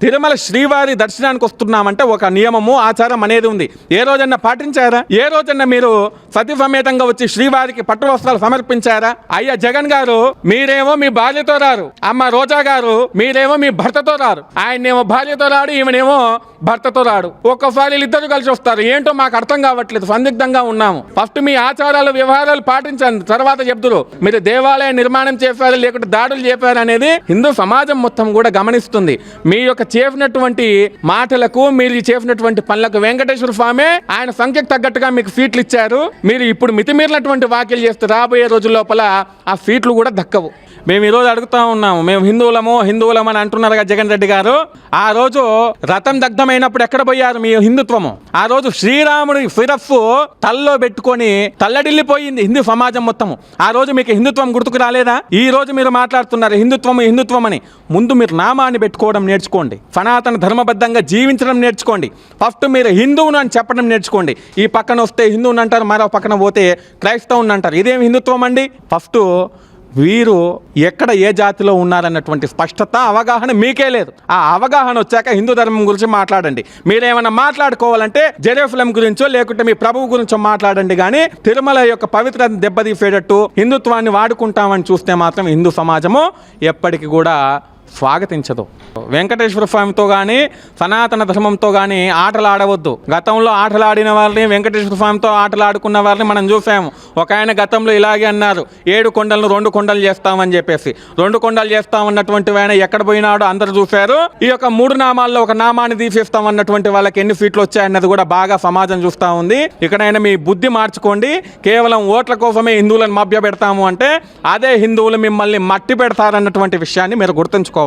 తిరుమల శ్రీవారి దర్శనానికి వస్తున్నామంటే ఒక నియమము ఆచారం అనేది ఉంది. ఏ రోజన్నా పాటించారా? ఏ రోజన్నా మీరు సతీ సమేతంగా వచ్చి శ్రీవారికి పట్టు వస్త్రాలు సమర్పించారా? అయ్యా జగన్ గారు మీరేమో మీ భార్యతో రారు, అమ్మ రోజా గారు మీరేమో మీ భర్తతో రారు, ఆయనేమో భార్యతో రాడు, ఈమెనేమో భర్తతో రాడు. ఒక్కసారి వీళ్ళిద్దరు కలిసి వస్తారు. ఏంటో మాకు అర్థం కావట్లేదు, సందిగ్ధంగా ఉన్నాము. ఫస్ట్ మీ ఆచారాలు వ్యవహారాలు పాటించండి, తర్వాత చెప్తురు మీరు దేవాలయ నిర్మాణం చేశారు లేకుంటే దాడులు చేశారు అనేది హిందూ సమాజం మొత్తం కూడా గమనిస్తుంది. మీ యొక్క చేసినటువంటి మాటలకు మీరు చేసినటువంటి పనులకు వెంకటేశ్వర స్వామి ఆయన సంఖ్యకు తగ్గట్టుగా మీకు సీట్లు ఇచ్చారు. మీరు ఇప్పుడు మితిమీరినటువంటి వ్యాఖ్యలు చేస్తే రాబోయే రోజుల లోపల ఆ సీట్లు కూడా దక్కవు. మేము ఈరోజు అడుగుతా ఉన్నాము, మేము హిందువులము అని అంటున్నారుగా జగన్ రెడ్డి గారు. ఆ రోజు రథం దగ్ధమైనప్పుడు ఎక్కడ పోయారు మీ హిందుత్వము? ఆ రోజు శ్రీరాముడి ఫిరఫ్ తల్లో పెట్టుకొని తల్లడిల్లిపోయింది హిందూ సమాజం మొత్తము. ఆ రోజు మీకు హిందుత్వం గుర్తుకు రాలేదా? ఈ రోజు మీరు మాట్లాడుతున్నారు హిందుత్వం అని. ముందు మీరు నామాన్ని పెట్టుకోవడం నేర్చుకోండి, సనాతన ధర్మబద్ధంగా జీవించడం నేర్చుకోండి. ఫస్ట్ మీరు హిందువును అని చెప్పడం నేర్చుకోండి. ఈ పక్కన వస్తే హిందువుని అంటారు, మరో పక్కన పోతే క్రైస్తవుని అంటారు. ఇదేం హిందుత్వం అండి? ఫస్ట్ వీరు ఎక్కడ ఏ జాతిలో ఉన్నారన్నటువంటి స్పష్టత అవగాహన మీకే లేదు. ఆ అవగాహన వచ్చాక హిందూ ధర్మం గురించి మాట్లాడండి. మీరేమైనా మాట్లాడుకోవాలంటే జెరూసలేం గురించో లేకుంటే మీ ప్రభువు గురించో మాట్లాడండి. కానీ తిరుమల యొక్క పవిత్రతను దెబ్బతీసేటట్టు హిందుత్వాన్ని వాడుకుంటామని చూస్తే మాత్రం హిందూ సమాజము ఎప్పటికీ కూడా స్వాగతించదు. వెంకటేశ్వర స్వామితో కానీ సనాతన ధర్మంతో కానీ ఆటలు ఆడవద్దు. గతంలో ఆటలు ఆడిన వారిని, వెంకటేశ్వర స్వామితో ఆటలు ఆడుకున్న వారిని మనం చూసాము. ఒక ఆయన గతంలో ఇలాగే అన్నారు, 7 కొండలను 2 కొండలు చేస్తామని చెప్పేసి. 2 కొండలు చేస్తామన్నటువంటి ఆయన ఎక్కడ పోయినాడో అందరూ చూశారు. ఈ యొక్క 3 నామాల్లో ఒక నామాన్ని తీసేస్తామన్నటువంటి వాళ్ళకి ఎన్ని సీట్లు వచ్చాయన్నది కూడా బాగా సమాజం చూస్తూ ఉంది. ఇక్కడైనా మీ బుద్ధి మార్చుకోండి. కేవలం ఓట్ల కోసమే హిందువులను మభ్య పెడతాము అంటే అదే హిందువులు మిమ్మల్ని మట్టి పెడతారన్నటువంటి విషయాన్ని మీరు గుర్తుంచుకోవాలి.